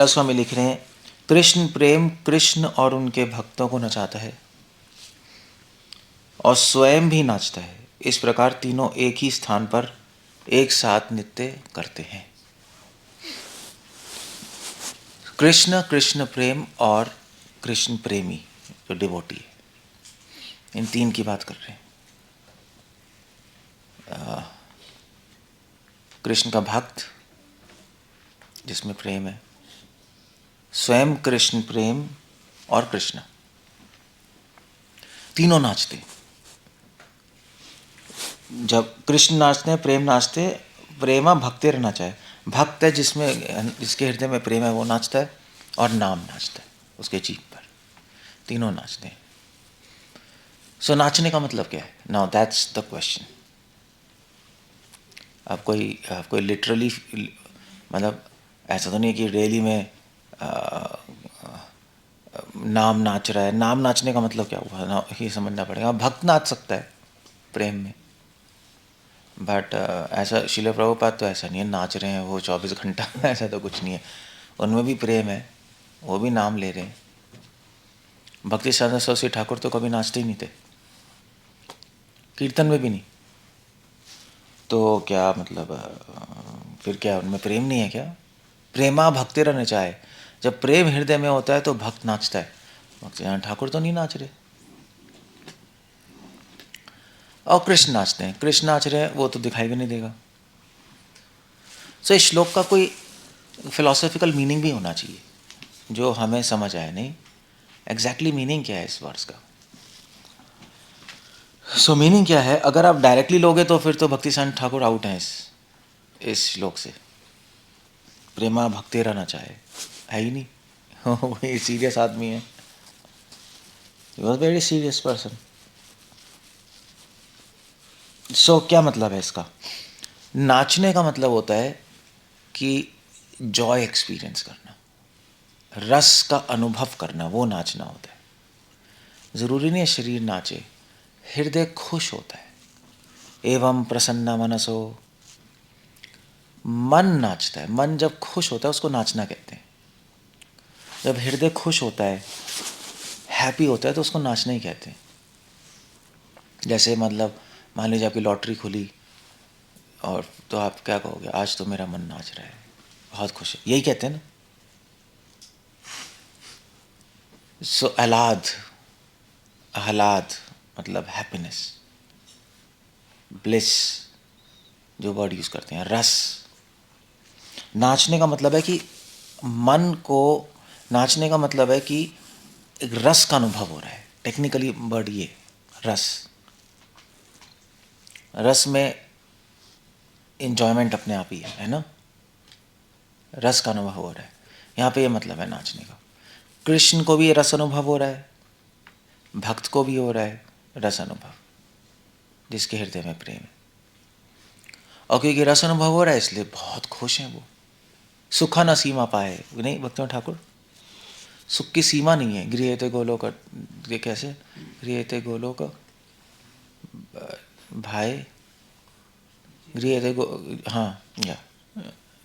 स्वामी लिख रहे हैं, कृष्ण प्रेम कृष्ण और उनके भक्तों को नचाता है और स्वयं भी नाचता है। इस प्रकार तीनों एक ही स्थान पर एक साथ नृत्य करते हैं। कृष्ण, कृष्ण प्रेम और कृष्ण प्रेमी जो डिवोटी है, इन तीन की बात कर रहे हैं। कृष्ण का भक्त जिसमें प्रेम है, स्वयं कृष्ण प्रेम और कृष्ण, तीनों नाचते हैं। जब कृष्ण नाचते हैं, प्रेम नाचते हैं, प्रेमा भक्ति रहना चाहे, भक्त है जिसके हृदय में प्रेम है वो नाचता है, और नाम नाचता है उसके जीभ पर, तीनों नाचते हैं। सो नाचने का मतलब क्या है? Now that's the question. आप कोई लिटरली मतलब ऐसा तो नहीं कि डेली में नाम नाच रहा है। नाम नाचने का मतलब क्या हुआ ना, ये समझना पड़ेगा। भक्त नाच सकता है प्रेम में, बट ऐसा श्रील प्रभुपाद तो ऐसा नहीं है नाच रहे हैं वो 24 घंटा ऐसा तो कुछ नहीं है। उनमें भी प्रेम है, वो भी नाम ले रहे हैं। भक्ति साधना सरस्वती ठाकुर तो कभी नाचते ही नहीं थे, कीर्तन में भी नहीं। तो क्या मतलब फिर क्या उनमें प्रेम नहीं है क्या? प्रेमा भक्ति रहने चाहे, जब प्रेम हृदय में होता है तो भक्त नाचता है। भक्ति ठाकुर तो नहीं नाच रहे, और कृष्ण नाचते हैं। कृष्ण नाच रहे हैं वो तो दिखाई भी नहीं देगा। सो इस श्लोक का कोई फिलोसॉफिकल मीनिंग भी होना चाहिए जो हमें समझ आए। नहीं एग्जैक्टली मीनिंग क्या है इस वर्ड्स का? सो मीनिंग क्या है? अगर आप डायरेक्टली लोगे तो फिर तो भक्ति साधन ठाकुर आउट हैं इस श्लोक से। प्रेमा भक्ति रहना चाहे है ही नहीं वही सीरियस आदमी है, he was very serious person. So क्या मतलब है इसका? नाचने का मतलब होता है कि जॉय एक्सपीरियंस करना, रस का अनुभव करना, वो नाचना होता है। ज़रूरी नहीं है शरीर नाचे, हृदय खुश होता है। एवं प्रसन्न मनसो, मन नाचता है। मन जब खुश होता है उसको नाचना कहते हैं। जब हृदय खुश होता है, हैप्पी होता है, तो उसको नाचना ही कहते हैं। जैसे मतलब मान लीजिए आपकी लॉटरी खुली और तो आप क्या कहोगे? आज तो मेरा मन नाच रहा है, बहुत खुश है, यही कहते हैं ना। सो आह्लाद मतलब हैप्पीनेस, ब्लिस जो वर्ड यूज़ करते हैं। रस, नाचने का मतलब है कि मन को, नाचने का मतलब है कि एक रस का अनुभव हो रहा है। टेक्निकली वर्ड ये रस, रस में इंजॉयमेंट अपने आप ही है ना। रस का अनुभव हो रहा है, यहाँ पे ये मतलब है नाचने का। कृष्ण को भी ये रस अनुभव हो रहा है, भक्त को भी हो रहा है रस अनुभव, जिसके हृदय में प्रेम है। और क्योंकि रस अनुभव हो रहा है इसलिए बहुत खुश हैं वो। सुखा न सीमा पाए, नहीं भक्तियों ठाकुर? सुख की सीमा नहीं है। गृहते गोलोक, ये कैसे? गृहते गोलोक भाई, गृहते गो, हाँ या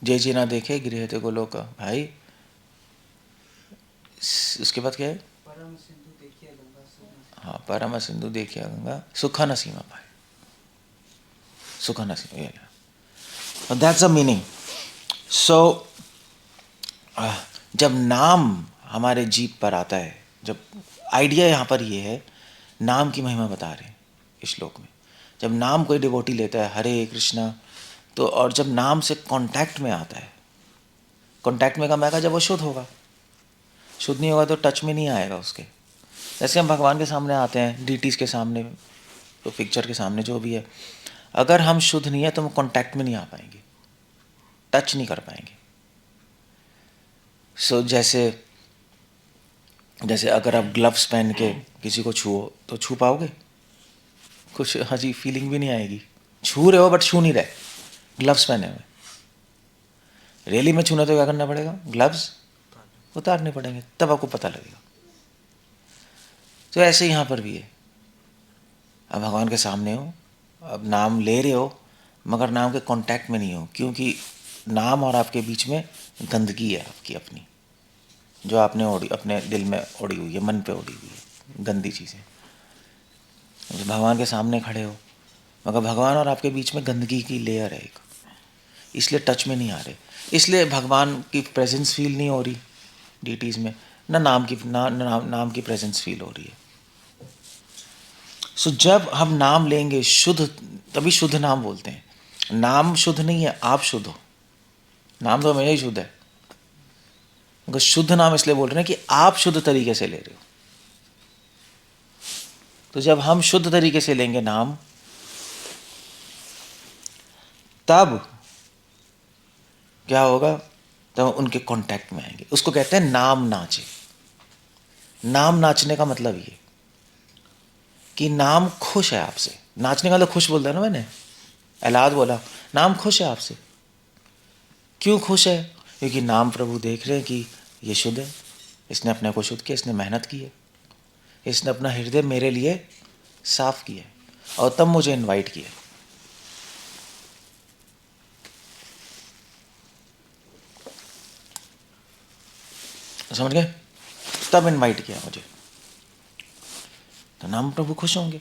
जय जी ना देखे गृहते गोलोक भाई। उसके बाद क्या है? हाँ, परम सिंधु देखिए गंगा, सुखा न सीमा पाए, सुखा न सीमा, दैट्स अ मीनिंग। सो जब नाम हमारे जीभ पर आता है, जब आइडिया यहाँ पर ये है, नाम की महिमा बता रहे हैं इस श्लोक में। जब नाम कोई डिवोटी लेता है, हरे कृष्णा, तो और जब नाम से कांटेक्ट में आता है, कांटेक्ट में कब आएगा? जब वो शुद्ध होगा। शुद्ध नहीं होगा तो टच में नहीं आएगा उसके। जैसे हम भगवान के सामने आते हैं, डीटीज़ के सामने, तो पिक्चर के सामने जो भी है, अगर हम शुद्ध नहीं है तो हम कांटेक्ट में नहीं आ पाएंगे, टच नहीं कर पाएंगे। सो जैसे अगर आप ग्लव्स पहन के किसी को छुओ तो छू पाओगे? कुछ हजी फीलिंग भी नहीं आएगी। छू रहे हो बट छू नहीं रहे, ग्लव्स पहने हुए। रियली में छूना तो क्या करना पड़ेगा? ग्लव्स उतारने पड़ेंगे, तब आपको पता लगेगा। तो ऐसे यहाँ पर भी है। अब भगवान के सामने हो, अब नाम ले रहे हो, मगर नाम के कांटेक्ट में नहीं हो, क्योंकि नाम और आपके बीच में गंदगी है आपकी अपनी। जो आपने ओढ़ी, अपने दिल में ओढ़ी हुई है, मन पे ओढ़ी हुई है गंदी चीज़ें। भगवान के सामने खड़े हो, मगर भगवान और आपके बीच में गंदगी की लेयर है एक, इसलिए टच में नहीं आ रहे, इसलिए भगवान की प्रेजेंस फील नहीं हो रही डीटीज़ में, ना नाम की नाम की प्रेजेंस फील हो रही है। सो जब हम नाम लेंगे शुद्ध, तभी शुद्ध नाम बोलते हैं। नाम शुद्ध नहीं है, आप शुद्ध हो। नाम तो हमेशा ही शुद्ध है, मगर शुद्ध नाम इसलिए बोल रहे हैं कि आप शुद्ध तरीके से ले रहे हो। तो जब हम शुद्ध तरीके से लेंगे नाम, तब क्या होगा, तब उनके कांटेक्ट में आएंगे। उसको कहते हैं नाम नाचे। नाम नाचने का मतलब ये कि नाम खुश है आपसे। नाचने का तो खुश बोलता है ना, मैंने एलाद बोला नाम खुश है आपसे। क्यों खुश है? क्योंकि नाम प्रभु देख रहे हैं कि ये शुद्ध है, इसने अपने को शुद्ध किया, इसने मेहनत की है, इसने अपना हृदय मेरे लिए साफ किया है और तब मुझे इनवाइट किया। समझ गए? तब इनवाइट किया मुझे, तो नाम प्रभु खुश होंगे।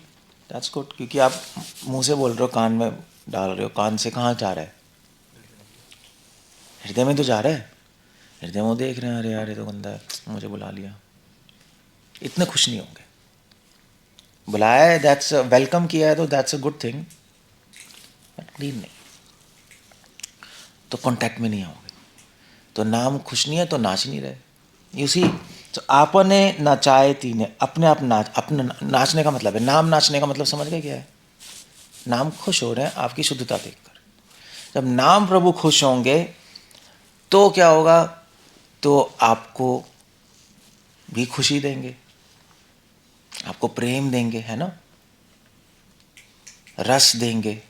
That's good. क्योंकि आप मुंह से बोल रहे हो, कान में डाल रहे हो, कान से कहाँ जा रहा है? हृदय में तो जा रहा है। हृदय में देख रहे हैं, अरे यार ये तो गंदा है, मुझे बुला लिया, इतने खुश नहीं होंगे। बुलाया है, दैट्स वेलकम किया है, तो that's a good thing, but clean नहीं, तो कांटेक्ट में नहीं आओगे। तो नाम खुश नहीं है तो नाच नहीं रहे। यू सी, तो आपने नचाए तीने, अपने आप नाच, अपने नाचने का मतलब है, नाम नाचने का मतलब समझ गए क्या है? नाम खुश हो रहे हैं आपकी शुद्धता देखकर। जब नाम प्रभु खुश होंगे तो क्या होगा, तो आपको भी खुशी देंगे, आपको प्रेम देंगे, है ना, रस देंगे,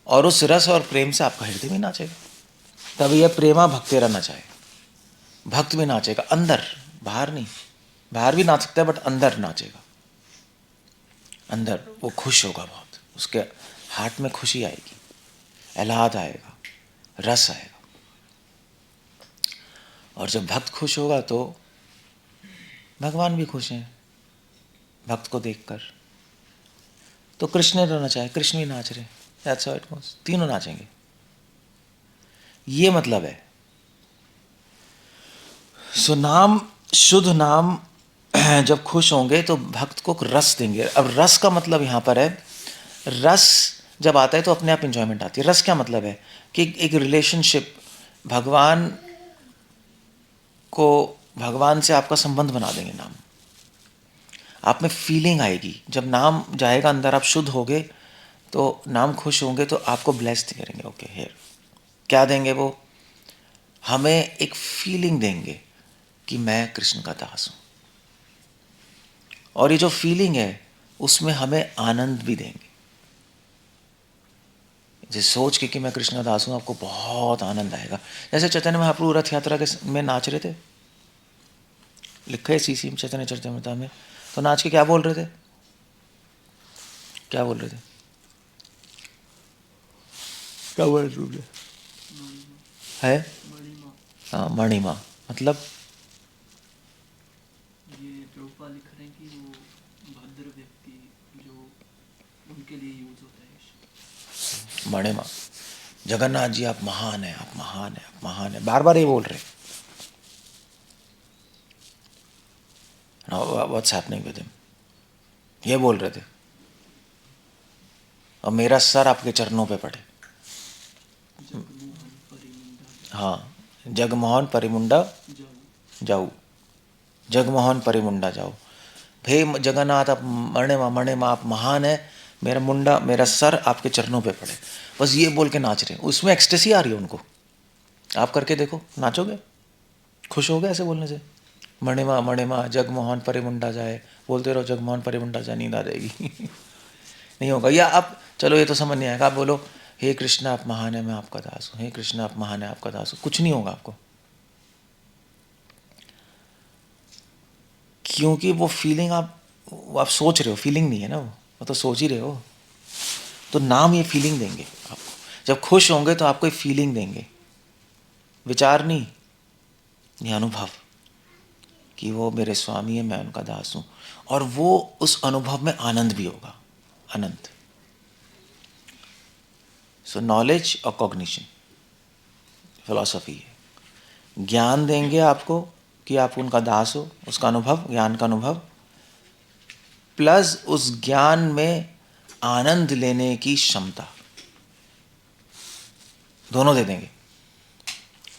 और उस रस और प्रेम से आपका हृदय भी नाचेगा। तभी यह प्रेमा भक्तेरा नचाएगा, भक्त भी नाचेगा अंदर, बाहर नहीं। बाहर भी नाच सकता है, बट अंदर नाचेगा। अंदर वो खुश होगा बहुत, उसके हार्ट में खुशी आएगी, एलाद आएगा, रस आएगा। और जब भक्त खुश होगा तो भगवान भी खुश हैं भक्त को देखकर। तो कृष्ण ने नचाए, कृष्ण भी नाच रहे, दैट्स हाउ इट गोस। तीनों नाचेंगे, ये मतलब है। सो नाम, शुद्ध नाम जब खुश होंगे तो भक्त को रस देंगे। अब रस का मतलब यहाँ पर है, रस जब आता है तो अपने आप इंजॉयमेंट आती है। रस क्या मतलब है कि एक रिलेशनशिप, भगवान को, भगवान से आपका संबंध बना देंगे नाम। आप में फीलिंग आएगी जब नाम जाएगा अंदर, आप शुद्ध होगे तो नाम खुश होंगे तो आपको ब्लेस्ड करेंगे। ओके, हेयर क्या देंगे वो? हमें एक फीलिंग देंगे कि मैं कृष्ण का दास हूं, और ये जो फीलिंग है उसमें हमें आनंद भी देंगे। जिस सोच के कि मैं कृष्ण का दास हूं, आपको बहुत आनंद आएगा। जैसे चैतन्य महाप्रभु रथ यात्रा के में नाच रहे थे, लिखा है सीसी में, चैतन्य चरितामृत में, तो नाच के क्या बोल रहे थे? क्या बोल रहे थे? क्या बोल रहे थे? है हाँ, मणिमा मतलब ये प्रभुपाद लिख रहे हैं कि वो भद्र व्यक्ति जो उनके लिए यूज होता है। मणिमा। जगन्नाथ जी आप महान है, आप महान है, आप महान है, बार बार ये बोल रहे। व्हाट्स हैपनिंग विद हिम, ये बोल रहे थे। और मेरा सर आपके चरणों पे पड़े। हाँ, जगमोहन परिमुंडा जाऊ, जगमोहन परिमुंडा जाऊ। हे जगन्नाथ आप मणिमा आप महान है, मेरा मुंडा, मेरा सर आपके चरणों पे पड़े। बस ये बोल के नाच रहे हैं। उसमें एक्सटेसी आ रही है उनको। आप करके देखो, नाचोगे, खुश हो गए ऐसे बोलने से। मणिमा मणिमा जगमोहन परिमुंडा जाए, बोलते रहो जगमोहन परिमुंडा जाए, नींद आ जाएगी। नहीं होगा। या आप चलो ये तो समझ नहीं आएगा, आप बोलो हे कृष्ण आप महान है, मैं आपका दास हूँ, हे कृष्ण आप महान है, आपका दास हूँ, कुछ नहीं होगा आपको। क्योंकि वो फीलिंग आप सोच रहे हो, फीलिंग नहीं है ना, वो तो सोच ही रहे हो। तो नाम ये फीलिंग देंगे आपको। जब खुश होंगे तो आपको एक फीलिंग देंगे, विचार नहीं। ये अनुभव कि वो मेरे स्वामी है, मैं उनका दास हूँ, और वो उस अनुभव में आनंद भी होगा, अनंत। सो नॉलेज और कॉग्निशन फिलॉसफी है। ज्ञान देंगे आपको कि आप उनका दास हो, उसका अनुभव, ज्ञान का अनुभव, प्लस उस ज्ञान में आनंद लेने की क्षमता, दोनों दे देंगे।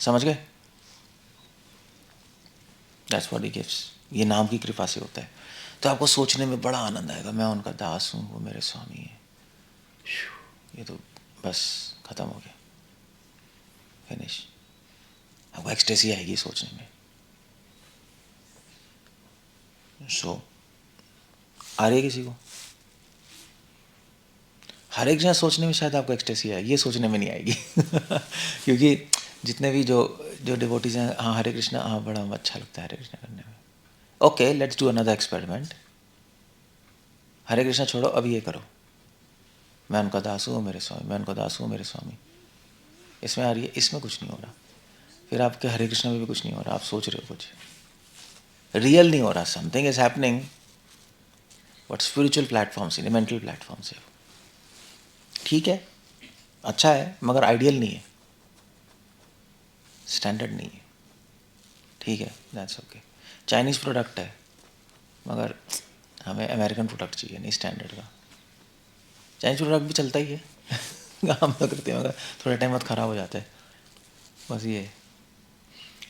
समझ गए? That's what he gives. ये नाम की कृपा से होता है। तो आपको सोचने में बड़ा आनंद आएगा, मैं उनका दास हूँ, वो मेरे स्वामी है। ये तो बस खत्म हो गया, फिनिश। आपको एक्सटेसी आएगी सोचने में। सो आ रही है किसी को? हर एक जगह सोचने में शायद आपको एक्सटेसी आएगी, ये सोचने में नहीं आएगी क्योंकि जितने भी जो डिवोटीज हैं, हाँ हरे कृष्णा, हाँ बड़ा अच्छा लगता है हरे कृष्णा करने में। Okay, let's do another experiment. Hare Krishna छोड़ो, अभी ये करो, मैं उनका दास हूँ मेरे स्वामी, मैं उनका दास हूँ मेरे स्वामी। इसमें आ रही है, इसमें कुछ नहीं हो रहा। फिर आपके हरे कृष्णा में भी कुछ नहीं हो रहा, आप सोच रहे हो कुछ रियल नहीं हो रहा। Something is happening, but spiritual platform से नहीं, मेंटल प्लेटफॉर्म से। ठीक है, अच्छा है, मगर आइडियल नहीं है, स्टैंडर्ड नहीं है। ठीक है, दैट्स ओके। चाइनीज़ प्रोडक्ट है, मगर हमें अमेरिकन प्रोडक्ट चाहिए, नहीं स्टैंडर्ड का। चाइनीज़ प्रोडक्ट भी चलता ही है काम तो करते हैं, मगर थोड़ा टाइम बाद ख़राब हो जाता है, बस ये है।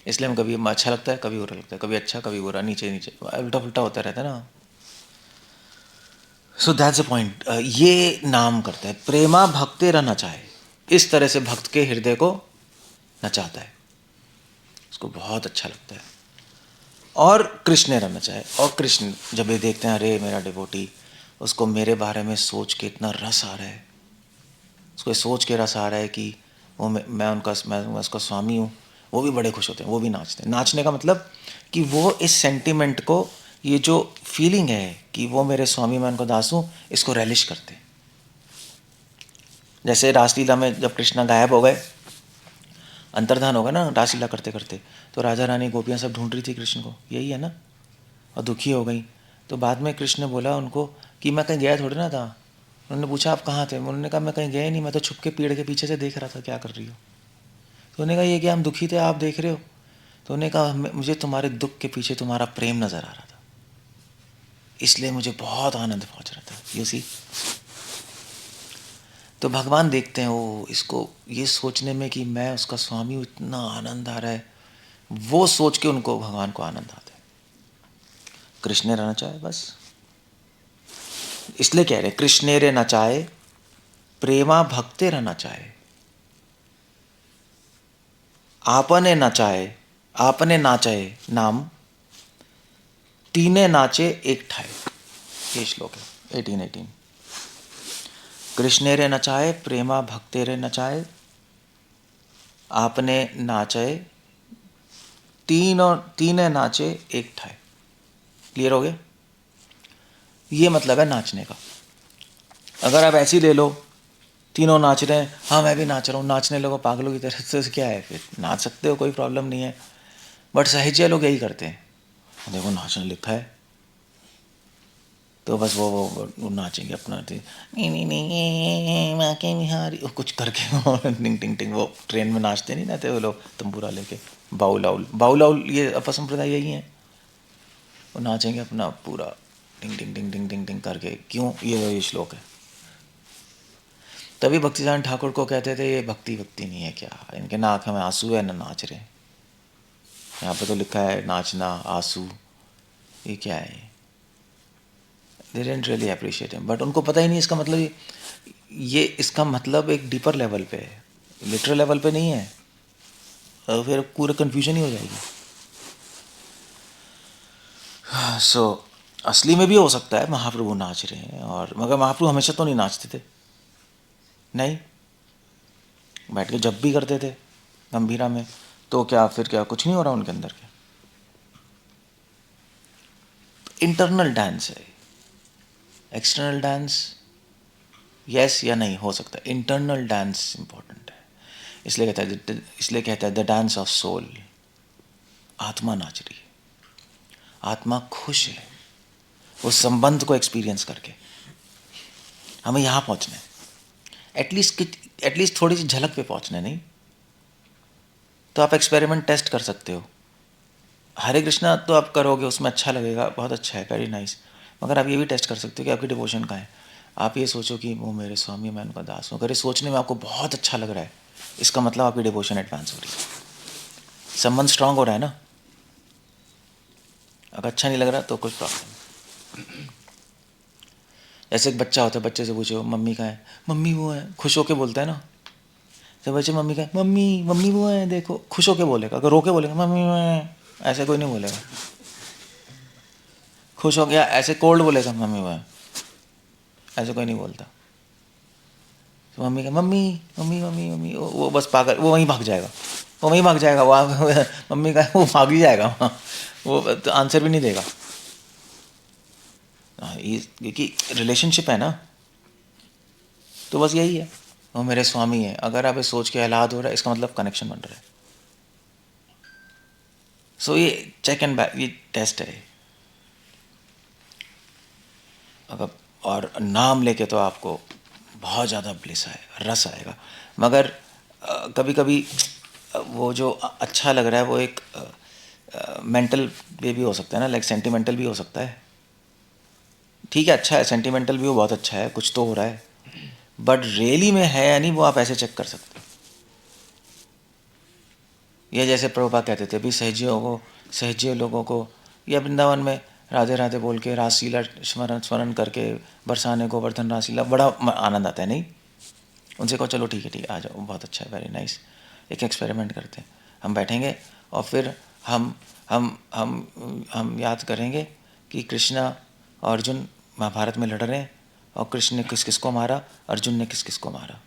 इसलिए हम कभी अच्छा लगता है, कभी बुरा लगता है, कभी अच्छा कभी बुरा, नीचे नीचे उल्टा पुल्टा होता रहता है ना। So that's a point. ये नाम करता है प्रेमा भक्ति रहना चाहे, इस तरह से भक्त के हृदय को नचाता है, उसको बहुत अच्छा लगता है। और कृष्ण रहना चाहे, और कृष्ण जब ये देखते हैं अरे मेरा डिवोटी, उसको मेरे बारे में सोच के इतना रस आ रहा है, उसको सोच के रस आ रहा है कि वो मैं उसका स्वामी हूँ, वो भी बड़े खुश होते हैं, वो भी नाचते हैं। नाचने का मतलब कि वो इस सेंटिमेंट को, ये जो फीलिंग है कि वो मेरे स्वामी, मैं उनको दास हूँ, इसको रेलिश करते हैं। जैसे रासलीला में जब कृष्णा गायब हो गए, अंतर्धान होगा ना रासलीला करते करते, तो राजा रानी गोपियाँ सब ढूंढ रही थी कृष्ण को, यही है ना, और दुखी हो गई। तो बाद में कृष्ण ने बोला उनको कि मैं कहीं गया थोड़ी ना था। उन्होंने पूछा आप कहाँ थे? उन्होंने कहा मैं कहीं गया ही नहीं, मैं तो छुप के पेड़ के पीछे से देख रहा था क्या कर रही हो। तो उन्होंने कहा ये क्या, हम दुखी थे आप देख रहे हो? तो उन्होंने कहा मुझे तुम्हारे दुख के पीछे तुम्हारा प्रेम नजर आ रहा था, इसलिए मुझे बहुत आनंद पहुंच रहा था। You see. तो भगवान देखते हैं वो इसको, ये सोचने में कि मैं उसका स्वामी हूँ, इतना आनंद आ रहा है, वो सोच के उनको, भगवान को आनंद आता है। कृष्ण रहना चाहे बस, इसलिए कह रहे कृष्ण रे नचाए प्रेमा भक्ते रहना चाहे, आपने नचाए, आपने नाचाए नाम, तीने नाचे एक ठाए। ये श्लोक है 1818। कृष्ण रे नचाए प्रेमा भक्ते रे नचाए, आपने नाचे तीने नाचे एक ठाए। क्लियर हो गया? ये मतलब है नाचने का। अगर आप ऐसे ही ले लो, तीनों नाच रहे हैं, हाँ मैं भी नाच रहा हूँ, नाचने लगो पागलों की तरह, से क्या है, फिर नाच सकते हो, कोई प्रॉब्लम नहीं है। बट साहित्य लोग यही करते हैं, देखो नाचने लिखा है तो बस वो नाचेंगे अपना, नहीं नहीं नहीं माँ के बिहारी, वो कुछ करके वो टिंग टिंग टिंग, वो ट्रेन में नाचते नहीं रहते वो लोग तंबूरा लेके, बाउल आउल बाउल आउल, ये अपसंप्रदाय यही है। वो नाचेंगे अपना पूरा टिंग टिंग टिंग टिंग टिंग टिंग करके। क्यों? ये श्लोक है। तभी भक्तिदान ठाकुर को कहते थे ये भक्ति भक्ति नहीं है क्या, इनके ना आँख में आंसू है ना नाच रहे। यहाँ पे तो लिखा है नाचना आंसू, ये क्या है? They didn't really appreciate him, but उनको पता ही नहीं इसका मतलब, ये इसका मतलब एक डीपर लेवल पे है, लिटरल लेवल पे नहीं है, और फिर पूरा कन्फ्यूजन ही हो जाएगी। सो असली में भी हो सकता है महाप्रभु नाच रहे हैं, और मगर महाप्रभु हमेशा तो नहीं नाचते थे, नहीं, बैठ के जब भी करते थे गंभीरा में, तो क्या फिर क्या कुछ नहीं हो रहा उनके अंदर? क्या इंटरनल डांस है, एक्सटर्नल डांस यस या नहीं हो सकता है, इंटरनल डांस इंपॉर्टेंट है। इसलिए कहता है द डांस ऑफ सोल, आत्मा नाच रही है, आत्मा खुश है उस संबंध को एक्सपीरियंस करके। हमें यहाँ पहुँचना है, एटलीस्ट थोड़ी सी झलक पे पहुँचना है। नहीं तो आप एक्सपेरिमेंट टेस्ट कर सकते हो। हरे कृष्णा तो आप करोगे, उसमें अच्छा लगेगा, बहुत अच्छा है, वेरी नाइस। मगर आप ये भी टेस्ट कर सकते हो कि आपकी डिवोशन कहाँ है। आप ये सोचो कि वो मेरे स्वामी, मैं उनका दास हूँ। अगर ये सोचने में आपको बहुत अच्छा लग रहा है, इसका मतलब आपकी डिवोशन एडवांस हो रही है, संबंध स्ट्रांग हो रहा है ना। अगर अच्छा नहीं लग रहा तो कुछ प्रॉब्लम। ऐसे एक बच्चा होता है, बच्चे से पूछो मम्मी कहाँ है, मम्मी वो है, खुश होके बोलता है ना। तो बच्चे मम्मी कहाँ है, मम्मी मम्मी वो है, देखो, खुश होके बोलेगा। अगर रो के बोलेगा मम्मी वो है, ऐसे कोई नहीं बोलेगा। खुश हो गया ऐसे कोल्ड बोलेगा मम्मी वो है, ऐसे कोई नहीं बोलता। तो मम्मी का मम्मी मम्मी मम्मी मम्मी, वो बस पागल, वो वहीं भाग जाएगा, वो वहीं भाग जाएगा। वो मम्मी का वो भाग ही जाएगा वहाँ, वो तो आंसर भी नहीं देगा। क्योंकि रिलेशनशिप है ना, तो बस यही है, वो मेरे स्वामी है। अगर आप ये सोच के आह्लाद हो रहा है, इसका मतलब कनेक्शन बन रहा है। सो ये चेक एंड बैक, ये टेस्ट है। अगर और नाम लेके तो आपको बहुत ज़्यादा ब्लिस आए, रस आएगा। मगर कभी कभी वो जो अच्छा लग रहा है वो एक मेंटल वे भी हो सकता है ना, लाइक सेंटिमेंटल भी हो सकता है। ठीक है, अच्छा है, सेंटिमेंटल भी वो बहुत अच्छा है, कुछ तो हो रहा है। बट रियली में है या नहीं, वो आप ऐसे चेक कर सकते हो। ये जैसे प्रभुपाद कहते थे भी, सहजियों लोगों को या वृंदावन में राधे राधे बोल के रासलीला स्मरण करके बरसाने गोवर्धन रासलीला, बड़ा आनंद आता है। नहीं, उनसे कहो चलो ठीक है आ जाओ, बहुत अच्छा है, वेरी नाइस, एक एक्सपेरिमेंट करते हैं। हम बैठेंगे और फिर हम याद करेंगे कि कृष्णा और अर्जुन महाभारत में लड़ रहे हैं, और कृष्ण ने किस किस को मारा, अर्जुन ने किस किस को मारा।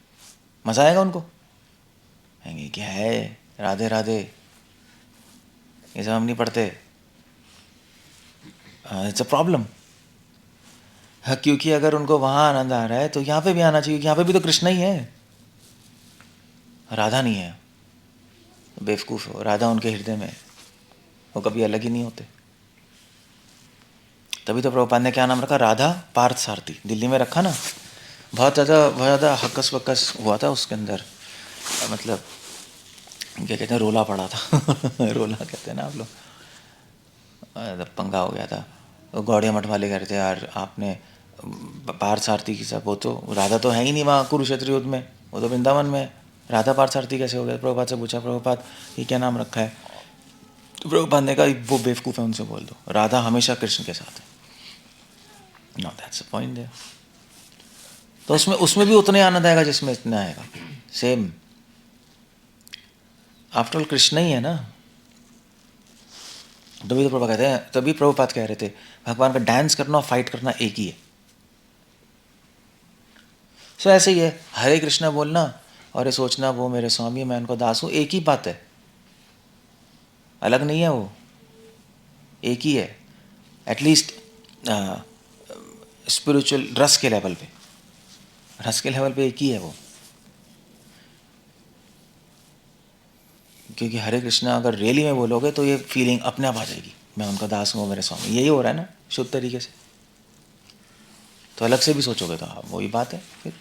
मज़ा आएगा उनको, कहेंगे क्या है राधे राधे, ये सब हम नहीं पढ़ते, इट्स अ प्रॉब्लम। हाँ, क्योंकि अगर उनको वहाँ आनंद आ रहा है तो यहाँ पे भी आना चाहिए, यहाँ पे भी तो कृष्ण ही है, राधा नहीं है। बेवकूफ़ हो, राधा उनके हृदय में है, वो कभी अलग ही नहीं होते। तभी तो प्रभुपाद ने क्या नाम रखा, राधा पार्थ सारथी। दिल्ली में रखा ना, बहुत ज़्यादा हक्कस वक्कस हुआ था उसके अंदर, मतलब क्या कहते हैं, रोला पड़ा था रोला कहते हैं ना आप लोग, पंगा हो गया था। गौड़िया मठ वाले कह रहे थे यार आपने पार्थ सारथी की सब, वो तो राधा तो है ही नहीं वहाँ कुरुक्षेत्र युद्ध में, वो तो वृंदावन में, राधा पार्थ सारथी कैसे हो गया। प्रभुपाद से पूछा, प्रभुपाद ये क्या नाम रखा है, तो प्रभुपाद ने कहा वो बेवकूफ़ है, उनसे बोल दो राधा हमेशा कृष्ण के साथ है। No that's a point there. तो उसमें भी उतने आनंद आएगा जिसमें इतना आएगा, सेम। आफ्टर ऑल कृष्ण ही है ना। तभी तो प्रभुपाद कहते हैं, तभी प्रभुपाद कह रहे थे भगवान का डांस करना और फाइट करना एक ही है। सो ऐसे ही है, हरे कृष्णा बोलना और ये सोचना वो मेरे स्वामी, मैं उनको दास हूँ, एक ही बात है, अलग नहीं है, वो एक ही है। एटलीस्ट स्पिरिचुअल रस के लेवल पे एक ही है वो। क्योंकि हरे कृष्णा अगर रियली में बोलोगे तो ये फीलिंग अपने आप आ जाएगी, मैं उनका दास हूँ, मेरे स्वामी, यही हो रहा है ना शुद्ध तरीके से। तो अलग से भी सोचोगे तो हाँ वही बात है फिर।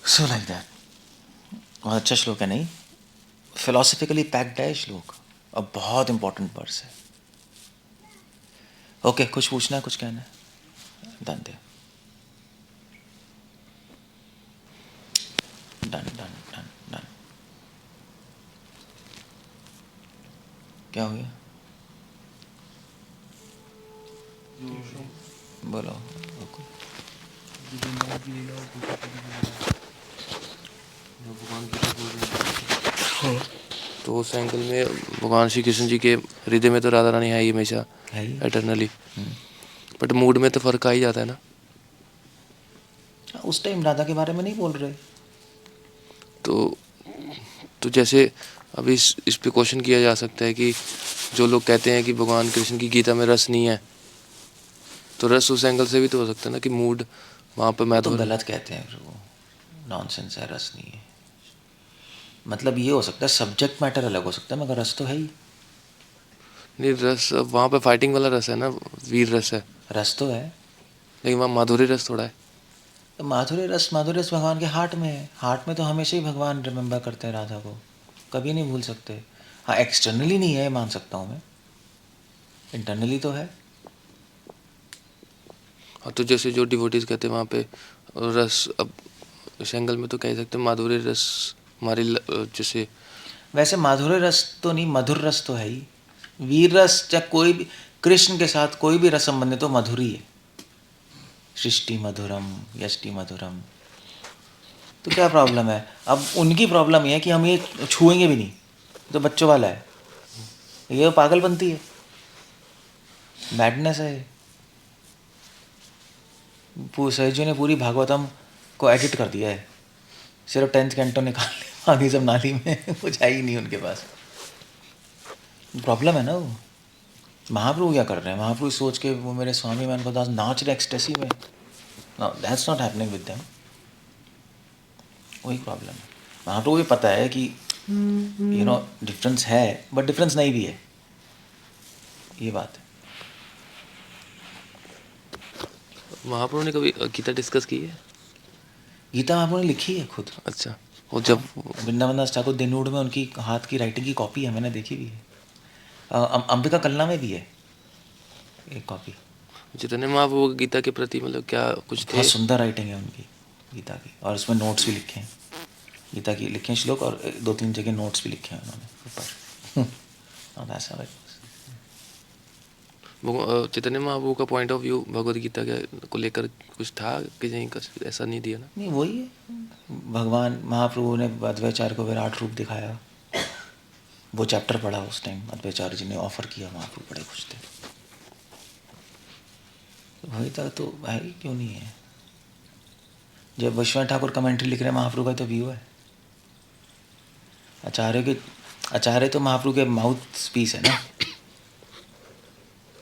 सो लाइक दैट, बहुत अच्छा श्लोक है। नहीं, फिलोसफिकली पैक्ड है श्लोक, अब बहुत इंपॉर्टेंट वर्स है। ओके, कुछ पूछना है, कुछ कहना है? Done they, done done done done. क्या हो गया, बोलो। भगवान कृष्ण बोल रहे हैं तो उस एंगल में भगवान श्री कृष्ण जी के हृदय में तो राधा रानी है ही हमेशा, है ही। एटर्नली। बट मूड में तो फर्क आ ही जाता है ना। उस टाइम राधा के बारे में नहीं बोल रहे। तो जैसे अब इस पे क्वेश्चन किया जा सकता है कि जो लोग कहते हैं कि भगवान कृष्ण की गीता में रस नहीं है, तो रस उस एंगल से भी तो हो सकता है ना कि मूड वहाँ पर मैं तो गलत कहते हैं फिर वो, नॉनसेंस है, रस नहीं है। मतलब ये हो सकता है सब्जेक्ट मैटर अलग हो सकता है, मगर रस तो है ही। नहीं, रस वहाँ पे फाइटिंग वाला रस है ना, वीर रस है, रस तो है। लेकिन वहाँ माधुरी रस थोड़ा है। तो माधुर्य रस भगवान के हार्ट में है। हार्ट में तो हमेशा ही भगवान रिमेंबर करते हैं राधा को, कभी नहीं भूल सकते। हाँ, एक्सटर्नली नहीं है मान सकता हूँ मैं, इंटरनली तो है। हाँ, तो जैसे जो डिवोटीज कहते हैं वहाँ पे रस, अब इस एंगल में तो कह सकते हैं माधुरी रस हमारी जैसे वैसे माधुर्य रस तो नहीं, मधुर रस तो है ही। वीर रस चाहे कोई भी, कृष्ण के साथ कोई भी रस संबंधित तो मधुरी है। सृष्टि मधुरम यष्टि मधुरम। तो क्या प्रॉब्लम है? अब उनकी प्रॉब्लम ये है कि हम ये छुएंगे भी नहीं, तो बच्चों वाला है, ये पागलपंती है, मैडनेस है। सहजी ने पूरी भागवतम को एडिट कर दिया है, सिर्फ 10th कैंटो निकाल ले, बाकी सब नाली में कुछ है ही नहीं उनके पास। प्रॉब्लम है ना वो। महाप्रभु क्या कर रहे हैं? महाप्रभु सोच के वो मेरे स्वामी मैं उनको दास नाच रहे एक्सटेसी में। No, that's not happening with them. वही प्रॉब्लम है। महाप्रभु को पता है कि डिफरेंस है, बट डिफरेंस नहीं भी है, ये बात है। महाप्रभु ने कभी गीता डिस्कस की है? गीता महाप्रभु ने लिखी है खुद। अच्छा, और जब वृंदावन दास ठाकुर दिनूड में उनकी हाथ की राइटिंग की कॉपी है, मैंने देखी भी है। अंबिका कल्ला में भी है एक कॉपी। चैतन्य महाप्रभु को गीता के प्रति मतलब क्या कुछ थे? बहुत सुंदर राइटिंग है उनकी गीता की, और उसमें नोट्स भी लिखे हैं गीता की, लिखे हैं श्लोक, और 2-3 जगह नोट्स भी लिखे हैं उन्होंने ऊपर। ऐसा चैतन्य महाप्रभु का point of view Bhagavad Gita को लेकर कुछ था कि नहीं, ऐसा नहीं दिया ना? नहीं, वही है। भगवान महाप्रभु ने अद्वैताचार्य को विराट रूप दिखाया। वो चैप्टर पढ़ा उस टाइम, अद्वैताचार्य जी ने ऑफर किया, महाप्रभु बड़े खुश थे। वही तक तो है ही, क्यों नहीं है? जब विश्वनाथ ठाकुर कमेंट्री लिख रहे हैं महाप्रभु का तो व्यू है। आचार्य तो महाप्रभु के माउथ स्पीस है ना,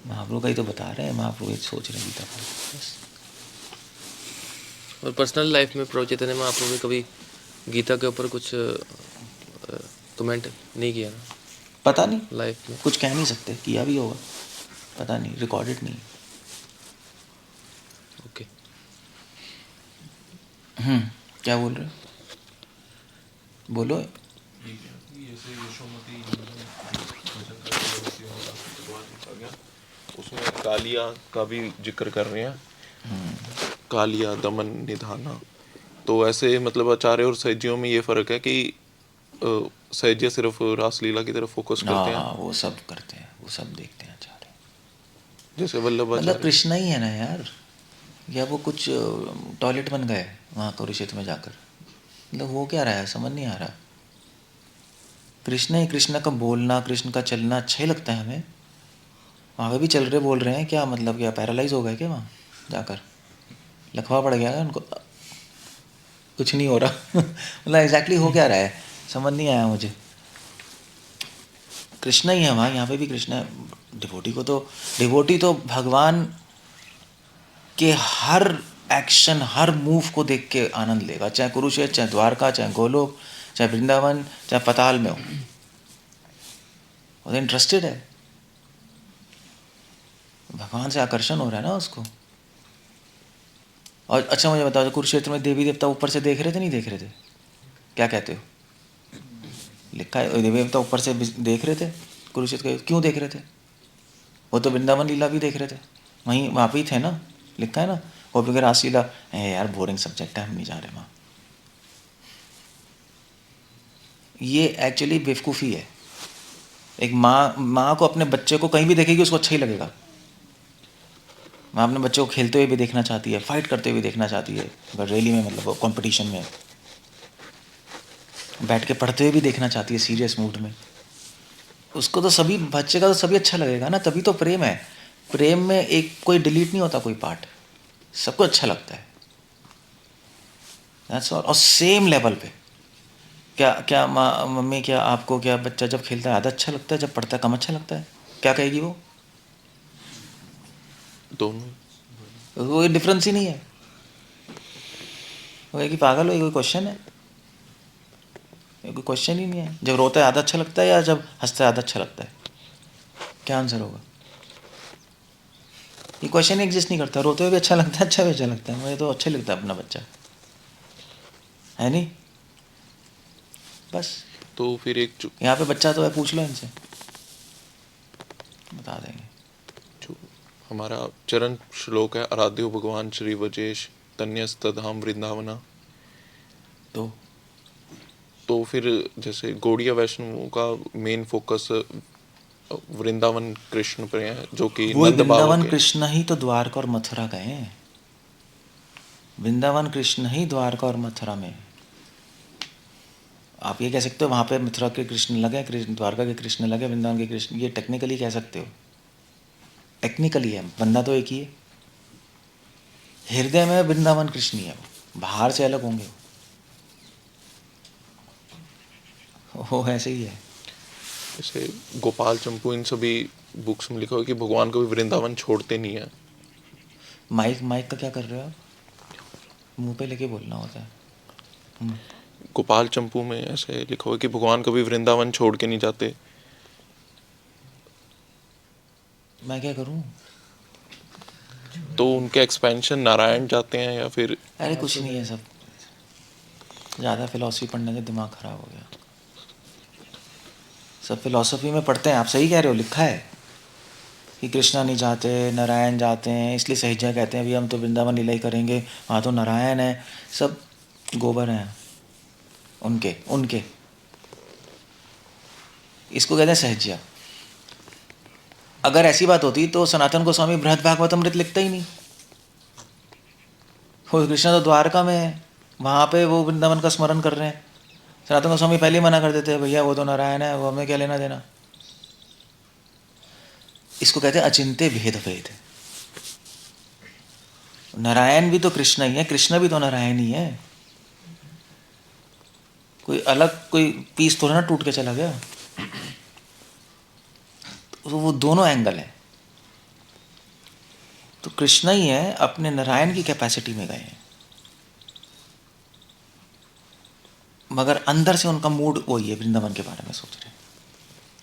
महाप्रभु का ही तो बता रहे हैं, महाप्रभु सोच रहे हैं गीता का बस। और पर्सनल लाइफ में प्रभु चैतन्य महाप्रभु ने कभी गीता के ऊपर कुछ कमेंट नहीं किया ना? पता नहीं, लाइफ में कुछ कह नहीं सकते, किया भी होगा, पता नहीं, रिकॉर्डेड नहीं। ओके। क्या बोल रहे हो? बोलो। जैसे यशोमती भजन करते हैं, उसी में भगवान लिखा गया, उसमें कालिया का भी जिक्र कर रहे हैं, कालिया दमन निधाना। तो ऐसे मतलब आचार्य और सैजियों में ये फर्क है कि सैज्य सिर्फ रासलीला की तरफ फोकस करते हैं, वो सब करते हैं, वो सब देखते हैं आचार्य। जैसे मतलब वल्लभाचार्य। कृष्णा ही है ना यार, या वो कुछ टॉयलेट बन गए वहाँ कुरुक्षेत्र में जाकर? मतलब वो क्या रहा है, समझ नहीं आ रहा। कृष्ण ही, कृष्ण का बोलना, कृष्ण का चलना अच्छा ही लगता है हमें। वहाँ पे भी चल रहे बोल रहे हैं, क्या मतलब, क्या पैरालाइज हो गए क्या वहाँ जाकर? लखवा पड़ गया है उनको, कुछ नहीं हो रहा मतलब एग्जैक्टली हो क्या रहा है, समझ नहीं आया मुझे। कृष्ण ही है वहाँ, यहाँ पे भी कृष्ण है। डिवोटी तो भगवान के हर एक्शन, हर मूव को देख के आनंद लेगा, चाहे कुरुक्षेत्र, चाहे द्वारका, चाहे गोलोक, चाहे वृंदावन, चाहे पताल में हो, वो इंटरेस्टेड है। भगवान से आकर्षण हो रहा है ना उसको। और अच्छा मुझे बताओ, कुरुक्षेत्र में देवी देवता ऊपर से देख रहे थे, नहीं देख रहे थे? क्या कहते हो? लिखा है देवी देवता ऊपर से देख रहे थे कुरुक्षेत्र के। क्यों देख रहे थे? वो तो वृंदावन लीला भी देख रहे थे, वहीं वहाँ पे ही थे ना, लिखा है ना। वो भी रासलीला, यार बोरिंग सब्जेक्ट है, हम नहीं जा रहे वहाँ। ये एक्चुअली बेवकूफ़ी है। एक माँ को अपने बच्चे को कहीं भी देखेगी उसको अच्छा ही लगेगा। माँ अपने बच्चे को खेलते हुए भी देखना चाहती है, फाइट करते हुए देखना चाहती है, अगर रैली में मतलब कंपटीशन में बैठ के पढ़ते हुए भी देखना चाहती है, सीरियस मूड में। उसको तो सभी, बच्चे का तो सभी अच्छा लगेगा ना, तभी तो प्रेम है। प्रेम में एक कोई डिलीट नहीं होता कोई पार्ट, सबको अच्छा लगता है। That's all. और सेम लेवल पे क्या मम्मी, क्या आपको, क्या बच्चा जब खेलता है ज़्यादा अच्छा लगता है, जब पढ़ता है कम अच्छा लगता है? क्या कहेगी वो? दोनों। कोई डिफरेंस ही नहीं है। वो कि पागल हो, कोई क्वेश्चन है? ये कोई क्वेश्चन ही नहीं है। जब रोता है ज़्यादा अच्छा लगता है या जब हंसता है ज़्यादा अच्छा लगता है? क्या आंसर होगा? ये क्वेश्चन एग्जिस्ट नहीं करता। रोते हुए भी अच्छा लगता है, अच्छा भी अच्छा लगता है। मुझे तो अच्छा लगता है अपना बच्चा, है नहीं? बस तो फिर एक जो यहाँ पे बच्चा तो है, पूछ लो इनसे, बता देंगे। जो हमारा चरण श्लोक है, आराध्यो भगवान श्री वजेश तन्यस्तधाम वृंदावना। तो फिर जैसे गौड़िया वैष्णवों का मेन फोकस वृंदावन कृष्ण पे है, जो कि वो नंद बाबा वृंदावन के। कृष्ण ही तो द्वारका और मथुरा गए हैं। वृंदावन कृष्ण ही द्वारका और मथुरा में। आप ये कह सकते हो वहाँ पे मथुरा के कृष्ण लगे, द्वारका के कृष्ण लगे, वृंदावन के कृष्ण, ये टेक्निकली कह सकते हो। टेक्निकली है, बंदा तो एक ही है। हृदय में वृंदावन कृष्ण ही है, वो बाहर से अलग होंगे वो ऐसे ही है। जैसे गोपाल चंपू इन सभी बुक्स में लिखा हुआ है कि भगवान कभी वृंदावन छोड़ते नहीं है। माइक माइक का क्या कर रहे हो आप? मुंह पे लेके बोलना होता है। गोपाल चंपू में ऐसे लिखा हुआ है कि भगवान कभी वृंदावन छोड़ के नहीं जाते। मैं क्या करूं? तो उनके एक्सपेंशन नारायण जाते हैं या फिर अरे कुछ नहीं है, सब ज़्यादा फिलॉसफी पढ़ने से दिमाग ख़राब हो गया। सब फिलॉसफी में पढ़ते हैं, आप सही कह रहे हो, लिखा है कि कृष्णा नहीं जाते, नारायण जाते हैं, इसलिए सहजा कहते हैं अभी हम तो वृंदावन लीला ही करेंगे, वहाँ तो नारायण है। सब गोबर हैं उनके उनके इसको कहते हैं सहज्या। अगर ऐसी बात होती तो सनातन गोस्वामी बृहद भागवतमृत लिखता ही नहीं। वो कृष्णा तो द्वारका में है, वहाँ पे वो वृंदावन का स्मरण कर रहे हैं। सनातन गोस्वामी पहले ही मना कर देते हैं, भैया वो तो नारायण है, वो हमें क्या लेना देना। इसको कहते हैं अचिंत्य भेद भेद। नारायण भी तो कृष्ण ही है, कृष्ण भी तो नारायण ही है। कोई अलग कोई पीस थोड़ा ना टूट के चला गया। तो वो दोनों एंगल है। तो कृष्ण ही है, अपने नारायण की कैपेसिटी में गए हैं, मगर अंदर से उनका मूड वही है, वृंदावन के बारे में सोच रहे हैं,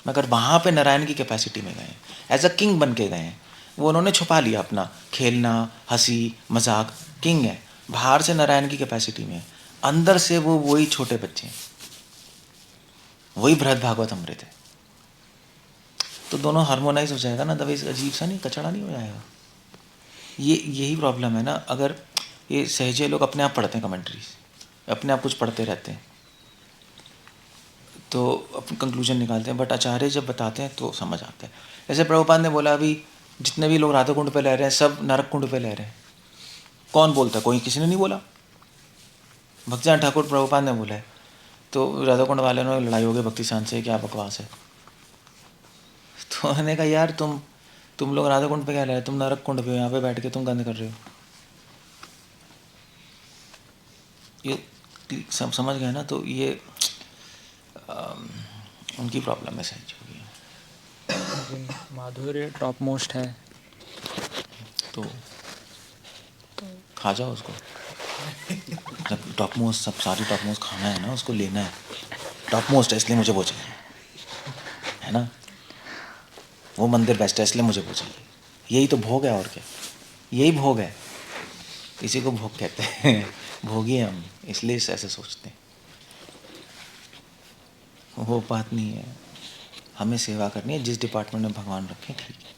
मगर वहाँ पे नारायण की कैपेसिटी में गए हैं, एज अ किंग बन के गए हैं। वो उन्होंने छुपा लिया अपना खेलना, हंसी मजाक, किंग है, बाहर से नारायण की कैपेसिटी में, अंदर से वो वही छोटे बच्चे हैं, वही बृहद भागवत अमृत है। तो दोनों हार्मोनाइज हो जाएगा ना, तभी अजीब सा नहीं, कचड़ा नहीं हो जाएगा। ये यही प्रॉब्लम है ना। अगर ये सहजे लोग अपने आप पढ़ते हैं कमेंट्रीज, अपने आप कुछ पढ़ते रहते हैं तो अपनी कंक्लूजन निकालते हैं, बट आचार्य जब बताते हैं तो समझ आता है। जैसे प्रभुपाद ने बोला अभी जितने भी लोग राधा कुंड पे रह रहे हैं सब नरक कुंड पे रह रहे हैं। कौन बोलता है? कोई, किसी ने नहीं बोला। भक्तिनाथ ठाकुर प्रभुपाद ने बोला है। तो राधा कुंड वाले ने लड़ाई हो गई भक्ति शांत से, क्या बकवास है। तो मैंने कहा यार तुम लोग राधा कुंड पे क्या रह रहे हो, तुम नरक कुंड पे हो, यहाँ पे बैठ के तुम गंद कर रहे हो। ये समझ गए ना। तो ये उनकी प्रॉब्लम है सही होगी। माधुर्य टॉप मोस्ट है तो खा जाओ उसको। जब टॉप मोस्ट, सब सारी टॉप मोस्ट खाना है ना, उसको लेना है। टॉप मोस्ट है इसलिए मुझे वो चाहिए, है ना। वो मंदिर बेस्ट है इसलिए मुझे वो चाहिए। यही तो भोग है, और क्या, यही भोग है। इसी को भोग कहते हैं। भोगी हम इसलिए ऐसे सोचते हैं। वो बात नहीं है, हमें सेवा करनी है। जिस डिपार्टमेंट में भगवान रखे ठीक है,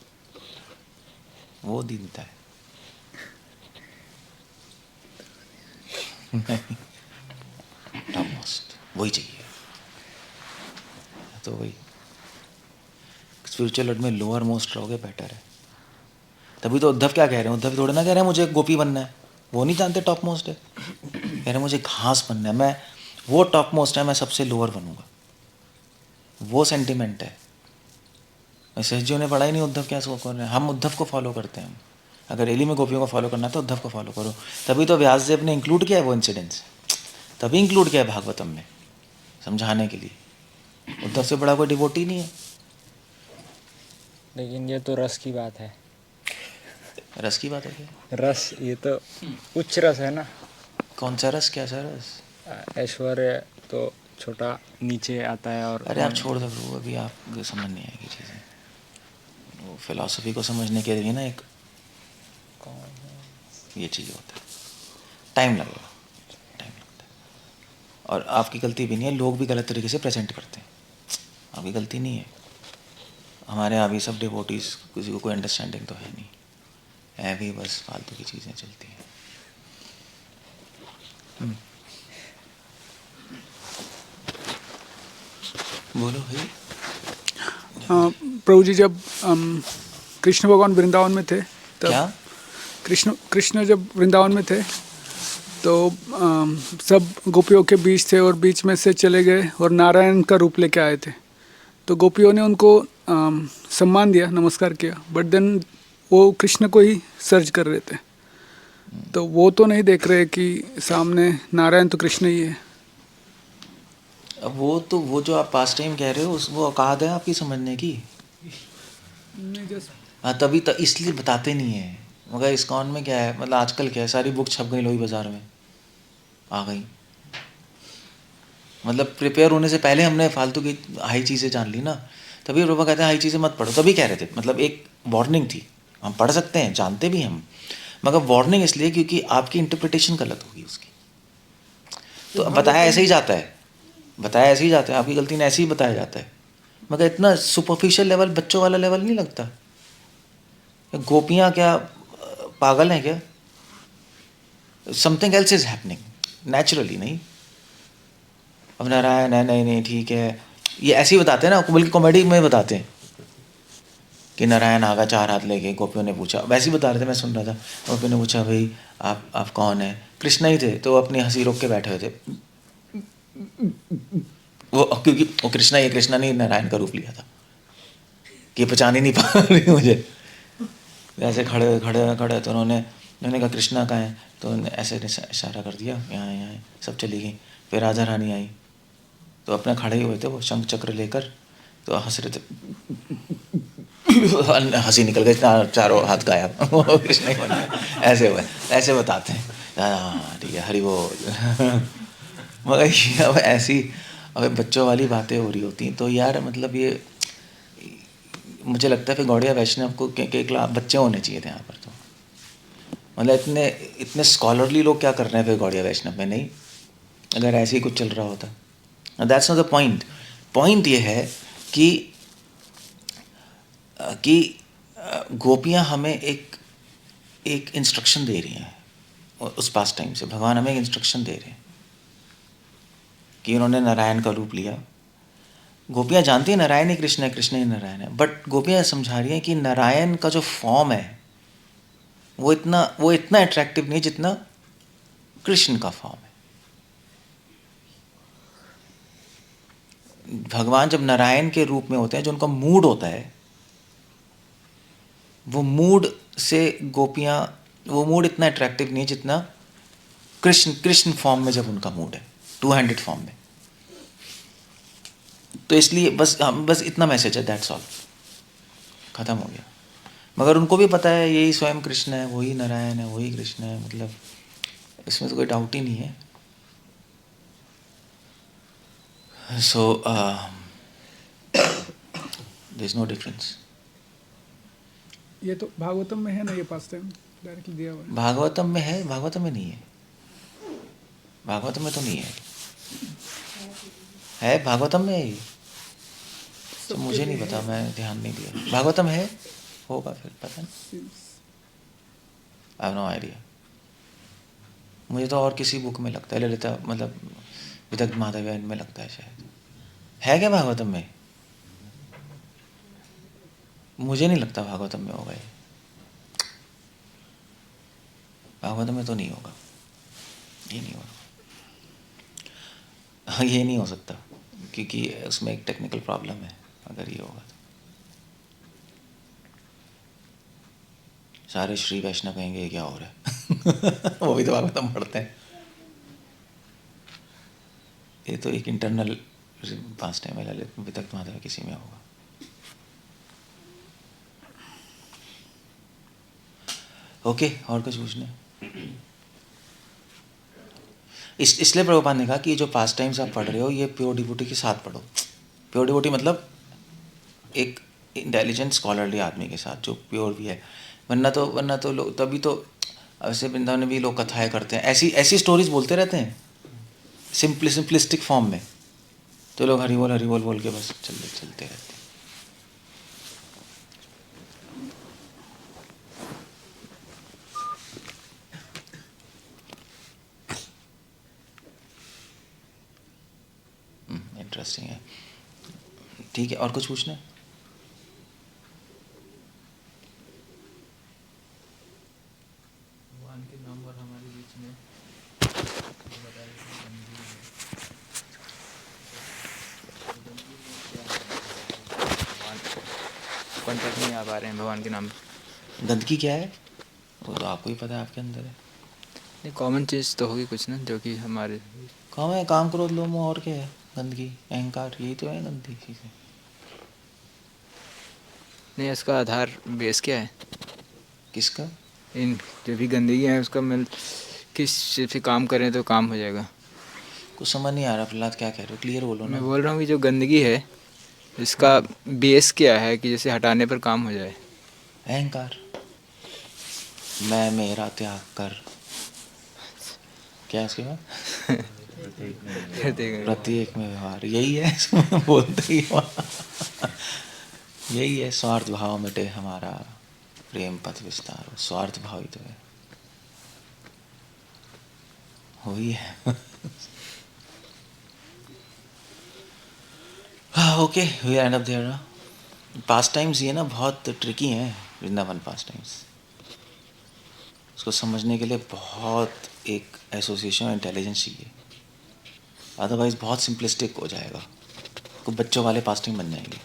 वो दीनता है। नहीं, टॉप मोस्ट वही चाहिए। तो वही स्पिरिचुअल वर्ल्ड में लोअर मोस्ट रहोगे बेटर है। तभी तो उद्धव क्या कह रहे हैं, उद्धव थोड़े ना कह रहे हैं मुझे गोपी बनना है। वो नहीं जानते टॉप मोस्ट है, कह रहे हैं मुझे घास बनना है, मैं वो टॉप मोस्ट है, मैं सबसे लोअर बनूंगा। वो सेंटिमेंट है। सहजियों ने पढ़ा ही नहीं उद्धव क्या सो कर रहे हैं। हम उद्धव को फॉलो करते हैं। अगर रेली में गोपियों को फॉलो करना है तो उद्धव को फॉलो करो। तभी तो व्यासदेव ने इंक्लूड किया है वो इंसिडेंट्स, तभी इंक्लूड किया है भागवतम में समझाने के लिए। उद्धव से बड़ा कोई डिवोटी नहीं है। लेकिन ये तो रस की बात है। रस की बात है क्या? रस, ये तो उच्च रस है ना। कौन सा रस, क्या सा रस? ऐश्वर्य तो छोटा नीचे आता है और अरे आप छोड़ दो ब्रो, अभी आप समझ नहीं आएगी चीज़ें। वो फिलॉसफी को समझने के लिए ना एक ये चीज़ होता है, टाइम लगेगा, टाइम लगता है। और आपकी गलती भी नहीं है, लोग भी गलत तरीके से प्रेजेंट करते हैं, आपकी गलती नहीं है। हमारे यहाँ भी सब डिवोटीज, किसी को कोई अंडरस्टैंडिंग तो है नहीं, है भी बस फालतू की चीज़ें चलती हैं। बोलो भाई। प्रभु जी, जब कृष्ण भगवान वृंदावन में थे तब क्या? कृष्ण जब वृंदावन में थे तो सब गोपियों के बीच थे और बीच में से चले गए और नारायण का रूप लेके आए थे। तो गोपियों ने उनको सम्मान दिया, नमस्कार किया, बट देन वो कृष्ण को ही सर्च कर रहे थे। तो वो तो नहीं देख रहे कि सामने नारायण तो कृष्ण ही है। अब वो जो आप पास टाइम कह रहे हो, वो औकात है आपकी समझने की। हाँ, तभी तो इसलिए बताते नहीं है। मगर इस्कॉन में क्या है, मतलब आजकल क्या है, सारी बुक छप गई लोही बाज़ार में आ गई। मतलब प्रिपेयर होने से पहले हमने फालतू की हाई चीज़ें जान ली ना, तभी रोबा कहते हैं हाई चीज़ें मत पढ़ो। तभी कह रहे थे, मतलब एक वार्निंग थी। हम पढ़ सकते हैं, जानते भी हम, मगर वार्निंग इसलिए क्योंकि आपकी इंटरप्रिटेशन गलत होगी उसकी। तो बताया ऐसे ही जाता है, बताया ऐसे ही जाता है, आपकी गलती ने ऐसे ही बताया जाता है, मगर इतना सुपरफिशियल लेवल, बच्चों वाला लेवल नहीं लगता। गोपियाँ क्या पागल हैं क्या? Something else is happening naturally, नहीं? अब नारायण है, नहीं नहीं ठीक है, ये ऐसे ही बताते हैं ना, बल्कि कॉमेडी में बताते हैं कि नारायण आ गया 4 हाथ लेके। गोपियों ने पूछा, वैसे ही बता रहे थे, मैं सुन रहा था। गोपियों ने पूछा, भाई आप कौन है? कृष्ण ही थे। तो वो अपनी हंसी रोक के बैठे हुए थे, वो क्योंकि वो कृष्णा, ये कृष्णा ने नारायण का रूप लिया था कि पहचान ही नहीं पा रही मुझे। ऐसे खड़े खड़े खड़े तो उन्होंने कहा कृष्णा कहाँ है? तो उन्होंने ऐसे इशारा कर दिया, यहाँ यहाँ। सब चली गई। फिर राजा रानी आई तो अपने खड़े ही हुए थे वो शंख चक्र लेकर, तो हंस रहे थे, हंसी निकल गई, चारों हाथ गायब। कृष्ण ही बन गए। ऐसे हुए, ऐसे बताते हैं। हाँ ठीक है, हरि बोल। मगर अब ऐसी, अब बच्चों वाली बातें हो रही होती, तो यार मतलब ये मुझे लगता है फिर गौड़िया वैष्णव को के बच्चे होने चाहिए थे यहाँ पर। तो मतलब इतने स्कॉलरली लोग क्या कर रहे हैं फिर गौड़िया वैष्णव में? नहीं, अगर ऐसे ही कुछ चल रहा होता। That's not the point. Point ये है कि गोपियाँ हमें एक इंस्ट्रक्शन दे रही हैं उस पास टाइम से। भगवान हमें एक इंस्ट्रक्शन दे रहे हैं कि उन्होंने नारायण का रूप लिया। गोपियाँ जानती हैं नारायण ही कृष्ण है, कृष्ण ही नारायण है, बट गोपियाँ समझा रही हैं कि नारायण का जो फॉर्म है वो इतना अट्रैक्टिव नहीं जितना कृष्ण का फॉर्म है। भगवान जब नारायण के रूप में होते हैं, जो उनका मूड होता है, वो मूड से गोपियाँ, वो मूड इतना अट्रैक्टिव नहीं है जितना कृष्ण फॉर्म में जब उनका मूड है, 2-हैंडेड फॉर्म में। तो इसलिए बस इतना मैसेज है, दैट्स ऑल, खत्म हो गया। मगर उनको भी पता है यही स्वयं कृष्ण है, वही नारायण है, वही कृष्ण है, मतलब इसमें तो कोई डाउट ही नहीं है। So there is no difference. ये तो भागवतम में है ना, ये पास टाइम डायरेक्टली दिया हुआ है। भागवतम में है, भागवतम में नहीं है, भागवतम में तो नहीं है भागवतम में है ये? तो मुझे नहीं पता, मैं ध्यान नहीं दिया। भागवतम है, होगा फिर, पता नहीं, आई हैव नो आइडिया। मुझे तो और किसी बुक में लगता है, ललिता मतलब विदग्ध माधव्यायन में लगता है शायद। है क्या भागवतम में? मुझे नहीं लगता भागवतम में होगा ये। भागवतम में तो नहीं होगा, ये नहीं होगा। हाँ, ये नहीं हो सकता क्योंकि उसमें एक टेक्निकल प्रॉब्लम है अगर ये होगा तो। सारे श्री वैष्णव कहेंगे ये क्या हो रहा है। वो भी तो भागवतम पढ़ते हैं। ये तो एक इंटरनल पास टाइम है, ललित विदग्ध माधव किसी में होगा। ओके, और कुछ पूछना? इसलिए प्रभुपाद ने कहा कि ये जो पास टाइम्स आप पढ़ रहे हो ये प्योर डिवोटी के साथ पढ़ो। प्योर डिवोटी मतलब एक इंटेलिजेंट स्कॉलरली आदमी के साथ जो प्योर भी है। वरना तो लोग तभी तो ऐसे वृंदावन में भी लोग कथाएं करते हैं, ऐसी ऐसी स्टोरीज बोलते रहते हैं सिंपलिस्टिक फॉर्म में, तो लोग हरि बोल बोल के बस चलते रहते हैं। इंटरेस्टिंग है। ठीक है, और कुछ पूछना है? भगवान के नाम और हमारे बीच में कॉन्टैक्ट नहीं आ पा रहे हैं भगवान के नाम। गंदगी क्या है वो तो आपको ही पता है, आपके अंदर है। नहीं, कॉमन चीज़ तो होगी कुछ ना, जो कि हमारे काम है, काम क्रोध लोभ मोह, और क्या है? गंदगी अहंकार, यही तो है गंदगी चीज़ें। नहीं, इसका आधार बेस क्या है? किसका? इन जो भी गंदगी है उसका मिल किस चीज़ पे काम करें तो काम हो जाएगा? कुछ समझ नहीं आ रहा प्रहलाद, क्या कह रहे हो? क्लियर बोलो मैं ना। बोल रहा हूँ कि जो गंदगी है इसका बेस क्या है कि जैसे हटाने पर काम हो जाए? अहंकार, मैं मेरा त्याग कर, क्या है उसके बाद? प्रत्येक में व्यवहार, यही है बोलते ही यही है। स्वार्थ भाव मिटे हमारा, प्रेम पथ विस्तार। स्वार्थ भाव ही तो है, वही है। हाँ, okay, we end up there. Pastimes ये ना बहुत ट्रिकी हैं, वृंदावन पास टाइम्स। उसको समझने के लिए बहुत एक एसोसिएशन इंटेलिजेंस चाहिए, अदरवाइज बहुत सिंपलिस्टिक हो जाएगा, कुछ बच्चों वाले पास टाइम बन जाएंगे।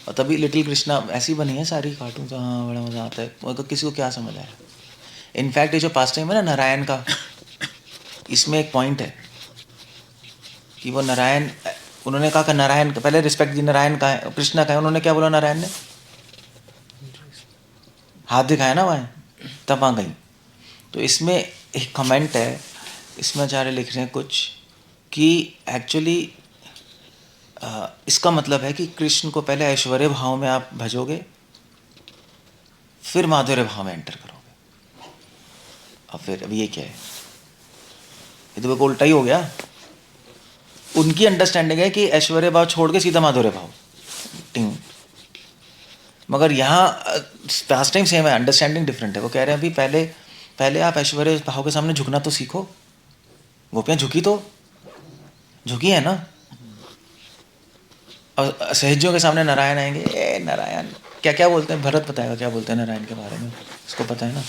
और तभी लिटिल कृष्णा ऐसी बनी है सारी कार्टून, तो हाँ बड़ा मज़ा आता है, मगर किसी को क्या समझ आया। इनफैक्ट ये जो पास टाइम है ना नारायण का, इसमें एक पॉइंट है कि वो नारायण, उन्होंने कहा कि नारायण पहले रिस्पेक्ट दी, नारायण का है, कृष्णा का है, उन्होंने क्या बोला नारायण ने? हाथ दिखाया ना वहाँ, तब वहाँ गई। तो इसमें एक कमेंट है, इसमें आचार्य लिख रहे हैं कुछ कि एक्चुअली इसका मतलब है कि कृष्ण को पहले ऐश्वर्य भाव में आप भजोगे, फिर माधुर्य भाव में एंटर करोगे। अब फिर अब ये क्या है? ये तो बिल्कुल उल्टा ही हो गया। उनकी अंडरस्टैंडिंग है कि ऐश्वर्य भाव छोड़ के सीधा माधुर्य भाव, टिंग। मगर यहाँ पास टाइम सेम है, अंडरस्टैंडिंग डिफरेंट है। वो कह रहे हैं अभी पहले आप ऐश्वर्य भाव के सामने झुकना तो सीखो। गोपियाँ झुकी है ना। और सहजियों के सामने नारायण आएंगे, ए नारायण क्या क्या बोलते हैं, भरत बताएगा क्या बोलते हैं नारायण के बारे में, उसको पता है ना,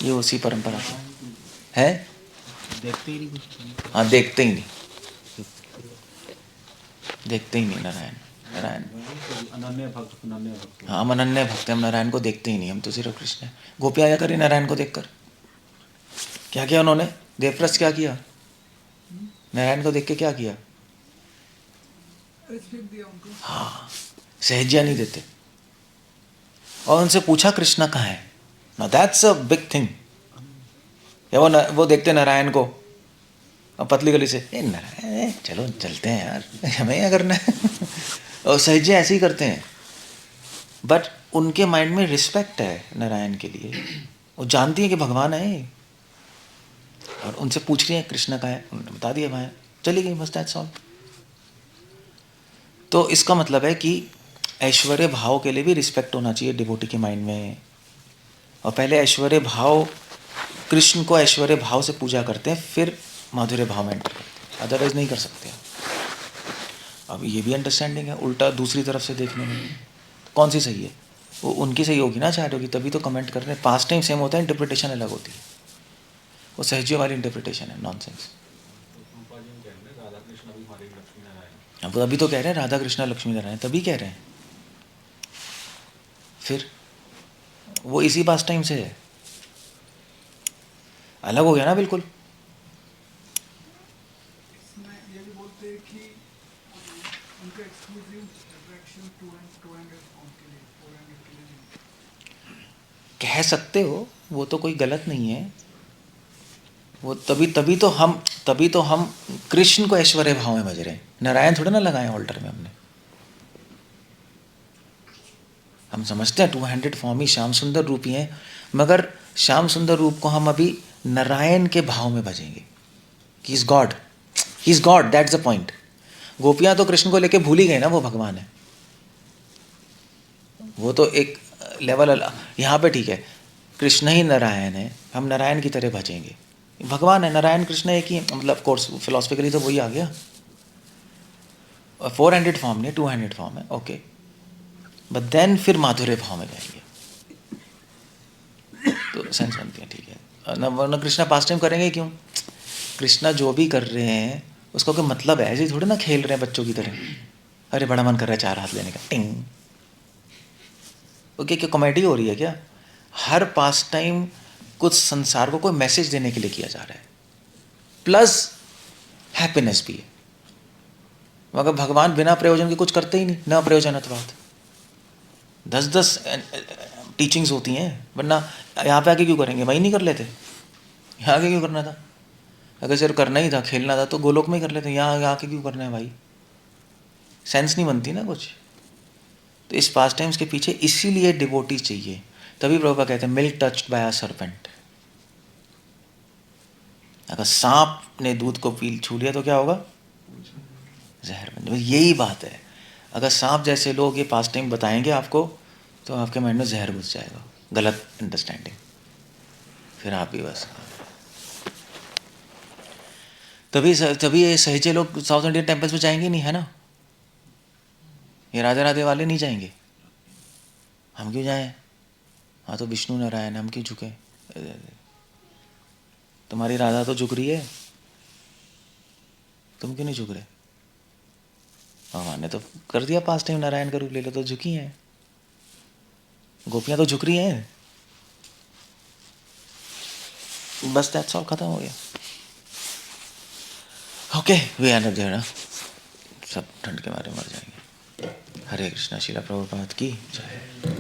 ये उसी परंपरा का है। देखते ही नहीं कुछ। हाँ, देखते ही नहीं नारायण। अनन्य भक्त। हाँ, हम अनन्य भक्त हैं, हम नारायण को देखते ही नहीं, हम तो सिर्फ कृष्ण है। गोपियाँ क्या करी नारायण को देखकर? क्या किया उन्होंने? देवव्रत क्या किया? नारायण को देख के क्या किया? हाँ, सहजिया नहीं देते। और उनसे पूछा कृष्णा कहाँ है? Now that's a big thing. या वो देखते नारायण को और पतली गली से, ए नारायण चलो चलते हैं यार, हमें क्या करना है। और सहजे ऐसे ही करते हैं, बट उनके माइंड में रिस्पेक्ट है नारायण के लिए। वो जानती है कि भगवान है, और उनसे पूछ रही है कृष्णा कहाँ है, उन्होंने बता दिया वहाँ है, चली गई, बस दैट्स ऑल। तो इसका मतलब है कि ऐश्वर्य भाव के लिए भी रिस्पेक्ट होना चाहिए डिवोटी के माइंड में। और पहले ऐश्वर्य भाव, कृष्ण को ऐश्वर्य भाव से पूजा करते हैं, फिर माधुर्य भाव में एंटर करते हैं, अदरवाइज नहीं कर सकते। अब ये भी अंडरस्टैंडिंग है, उल्टा दूसरी तरफ से देखने में कौन सी सही है? वो उनकी सही होगी ना, चाहे होगी, तभी तो कमेंट कर रहे हैं। पास टाइम सेम होता है, इंटरप्रिटेशन अलग होती है। वो सहजियों वाली इंटरप्रिटेशन है, नॉनसेंस। अब अभी तो कह रहे हैं राधा कृष्णा लक्ष्मी नारायण, तभी कह रहे हैं। फिर वो इसी पास टाइम से है, अलग हो गया ना बिल्कुल। इसमें ये भी बोलते हैं कि उनका exclusive attraction to end form के लिए, 400 के लिए नहीं। कह सकते हो, वो तो कोई गलत नहीं है, वो तभी तो हम कृष्ण को ऐश्वर्य भाव में भज रहे हैं। नारायण थोड़ा ना लगाए ऑल्टर में हमने। हम समझते हैं 200 फॉर्म ही श्याम सुंदर रूप ही हैं, मगर श्याम सुंदर रूप को हम अभी नारायण के भाव में भजेंगे। He is God, that's the point. गोपियां तो कृष्ण को लेके भूल ही गए ना, वो भगवान है। वो तो एक लेवल यहाँ पे ठीक है, कृष्ण ही नारायण है, हम नारायण की तरह भजेंगे। भगवान है, नारायण कृष्ण एक ही है, मतलब कोर्स फिलोसफिकली तो वही आ गया। 400 फॉर्म नहीं, 200 फॉर्म है, ओके। बट देन फिर माधुर्य भाव में जाएंगे तो सेंस बनती है, ठीक है। न कृष्णा पास टाइम करेंगे क्यों? कृष्णा जो भी कर रहे हैं उसका कोई मतलब है, ऐसे थोड़े ना खेल रहे हैं बच्चों की तरह। अरे बड़ा मन कर रहा है 4 हाथ लेने का, टिंग। ओके, क्या कॉमेडी हो रही है क्या? हर पास टाइम कुछ संसार को कोई मैसेज देने के लिए किया जा रहा है, प्लस हैप्पीनेस भी है। मगर भगवान बिना प्रयोजन के कुछ करते ही नहीं, न प्रयोजनत्वात्। 10-10 टीचिंग्स होती हैं, वरना यहाँ पे आके क्यों करेंगे? वही नहीं कर लेते? यहाँ आके क्यों करना था? अगर सिर्फ करना ही था, खेलना था, तो गोलोक में ही कर लेते। यहाँ आके क्यों करना है भाई? सेंस नहीं बनती ना कुछ। तो इस पास टाइम्स के पीछे इसीलिए डिवोटी चाहिए। तभी प्रभुपाद कहते हैं milk touched by a serpent. अगर सांप ने दूध को छू लिया तो क्या होगा? जहर बन जाए। यही बात है, अगर सांप जैसे लोग ये पास टाइम बताएंगे आपको तो आपके माइंड में जहर घुस जाएगा, गलत अंडरस्टैंडिंग, फिर आप भी बस। तभी ये सहेजे लोग साउथ इंडियन टेम्पल्स में जाएंगे नहीं, है ना? ये राधे राधे वाले नहीं जाएंगे। हम क्यों जाएं? हाँ तो विष्णु नारायण, हम क्यों झुके? तुम्हारी राधा तो झुक रही है, तुम क्यों नहीं झुक रहे? भगवान ने तो कर दिया पास टाइम, नारायण का रूप ले लो तो झुकी हैं। गोपियां तो झुक रही हैं, बस दैट्स ऑल, खत्म हो गया। Okay, we end up there ना। सब ठंड के मारे मर जाएंगे। हरे कृष्णा। श्रील प्रभुपाद की जय।